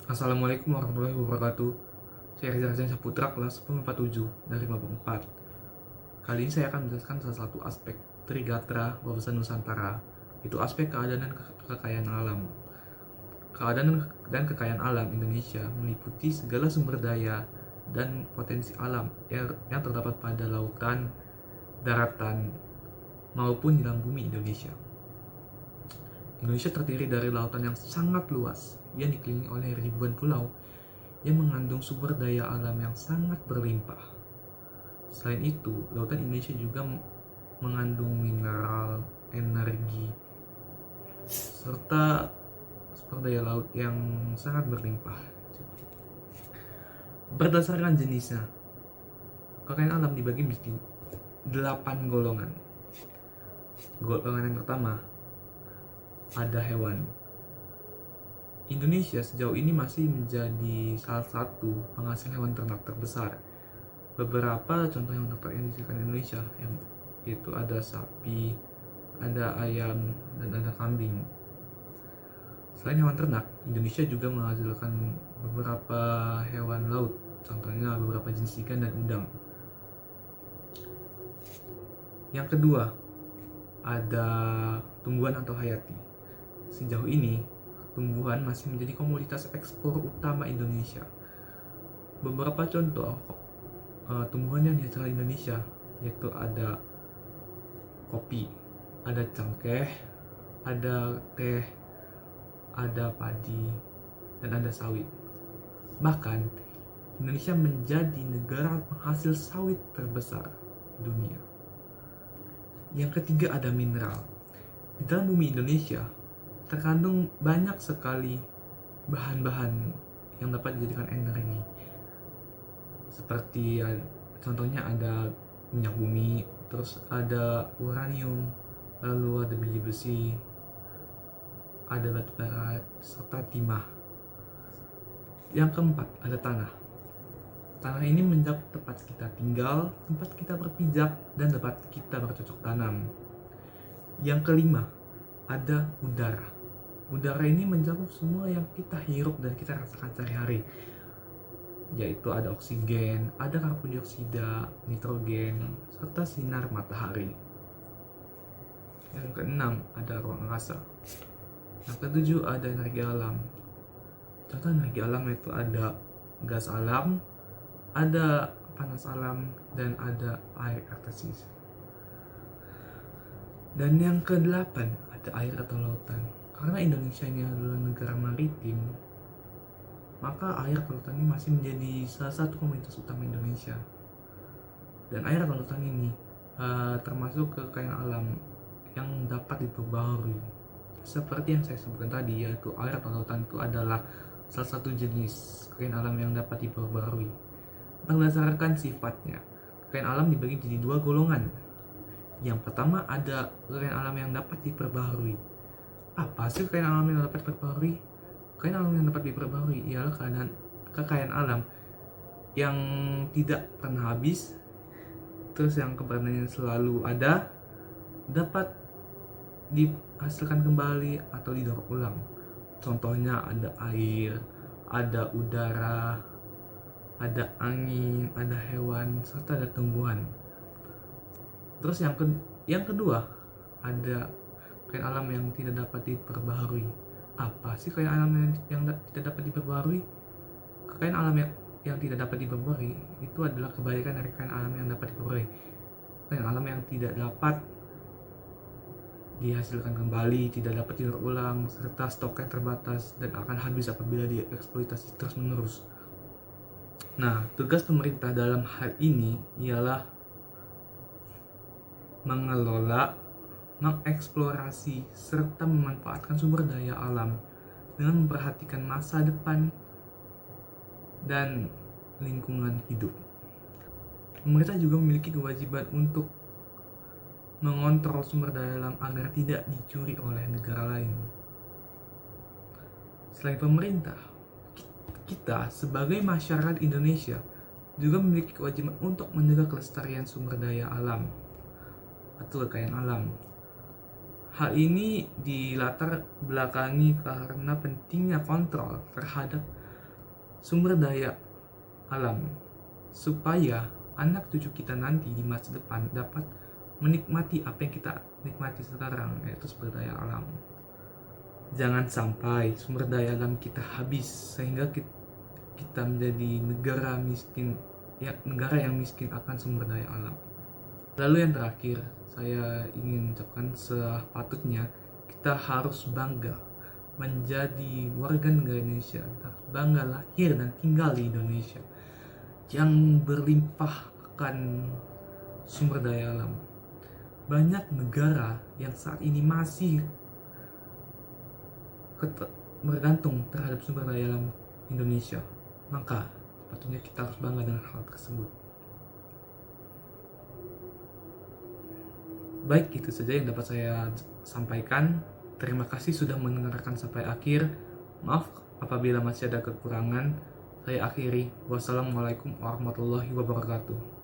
Assalamualaikum warahmatullahi wabarakatuh. Saya Reza Ardian Saputra, kelas 1047 dari kelompok 4. Kali ini saya akan menjelaskan salah satu aspek Trigatra Wawasan Nusantara, yaitu aspek keadaan dan kekayaan alam. Keadaan dan kekayaan alam Indonesia meliputi segala sumber daya dan potensi alam yang terdapat pada lautan, daratan, maupun di dalam bumi Indonesia. Indonesia terdiri dari lautan yang sangat luas, yang dikelilingi oleh ribuan pulau yang mengandung sumber daya alam yang sangat berlimpah. Selain itu, lautan Indonesia juga mengandung mineral, energi, serta sumber daya laut yang sangat berlimpah. Berdasarkan jenisnya, kekayaan alam dibagi menjadi 8 golongan. Golongan yang pertama, ada hewan. Indonesia sejauh ini masih menjadi salah satu penghasil hewan ternak terbesar. Beberapa contoh hewan ternak yang dihasilkan Indonesia yaitu ada sapi, ada ayam, dan ada kambing. Selain hewan ternak, Indonesia juga menghasilkan beberapa hewan laut, contohnya beberapa jenis ikan dan udang. Yang kedua, ada tumbuhan atau hayati. Sejauh ini, tumbuhan masih menjadi komoditas ekspor utama Indonesia. Beberapa contoh tumbuhan yang dihasilkan Indonesia yaitu ada kopi, ada cengkeh, ada teh, ada padi, dan ada sawit. Bahkan, Indonesia menjadi negara penghasil sawit terbesar di dunia. Yang ketiga, ada mineral. Di dalam bumi Indonesia terkandung banyak sekali bahan-bahan yang dapat dijadikan energi. Seperti contohnya ada minyak bumi, terus ada uranium, lalu ada biji besi, ada batu bara, serta timah. Yang keempat, ada tanah. Tanah ini menjadi tempat kita tinggal, tempat kita berpijak, dan tempat kita bercocok tanam. Yang kelima, ada udara. Udara ini mencakup semua yang kita hirup dan kita rasakan sehari-hari, yaitu ada oksigen, ada karbon dioksida, nitrogen, serta sinar matahari. Yang keenam, ada ruang angkasa. Yang ketujuh, ada energi alam. Contoh energi alam itu ada gas alam, ada panas alam, dan ada air artesis. Dan yang kedelapan, ada air atau lautan. Karena Indonesia ini adalah negara maritim, maka air atau lautan ini masih menjadi salah satu komoditas utama Indonesia. Dan air atau lautan ini termasuk kekayaan alam yang dapat diperbarui. Seperti yang saya sebutkan tadi, yaitu air atau lautan itu adalah salah satu jenis kekayaan alam yang dapat diperbarui. Berdasarkan sifatnya, kekayaan alam dibagi jadi 2 golongan. Yang pertama, ada kekayaan alam yang dapat diperbarui. Apa sih kekayaan alam yang dapat diperbarui? Kekayaan alam yang dapat diperbarui ialah kekayaan alam yang tidak pernah habis, terus yang keberadaannya selalu ada, dapat dihasilkan kembali atau didaur ulang. Contohnya ada air, ada udara, ada angin, ada hewan, serta ada tumbuhan. Terus yang kedua, ada kekayaan alam yang tidak dapat diperbaharui. Apa sih kekayaan alam yang tidak dapat diperbaharui? Kekayaan alam yang tidak dapat diperbaharui itu adalah kebalikan dari kekayaan alam yang dapat diperbaharui. Kekayaan alam yang tidak dapat dihasilkan kembali, tidak dapat didaur ulang, serta stoknya terbatas dan akan habis apabila dieksploitasi terus-menerus. Nah, tugas pemerintah dalam hal ini ialah mengelola, mengeksplorasi, serta memanfaatkan sumber daya alam dengan memperhatikan masa depan dan lingkungan hidup. Pemerintah juga memiliki kewajiban untuk mengontrol sumber daya alam agar tidak dicuri oleh negara lain. Selain pemerintah, kita sebagai masyarakat Indonesia juga memiliki kewajiban untuk menjaga kelestarian sumber daya alam atau kekayaan alam. Hal ini dilatar belakangi karena pentingnya kontrol terhadap sumber daya alam, supaya anak cucu kita nanti di masa depan dapat menikmati apa yang kita nikmati sekarang, yaitu sumber daya alam. Jangan sampai sumber daya alam kita habis sehingga kita menjadi negara miskin, ya negara yang miskin akan sumber daya alam. Lalu yang terakhir, saya ingin ucapkan sepatutnya kita harus bangga menjadi warga negara Indonesia. Kita harus bangga lahir dan tinggal di Indonesia yang berlimpah akan sumber daya alam. Banyak negara yang saat ini masih bergantung terhadap sumber daya alam Indonesia. Maka sepatutnya kita harus bangga dengan hal tersebut. Baik, itu saja yang dapat saya sampaikan. Terima kasih sudah mendengarkan sampai akhir. Maaf apabila masih ada kekurangan. Saya akhiri. Wassalamualaikum warahmatullahi wabarakatuh.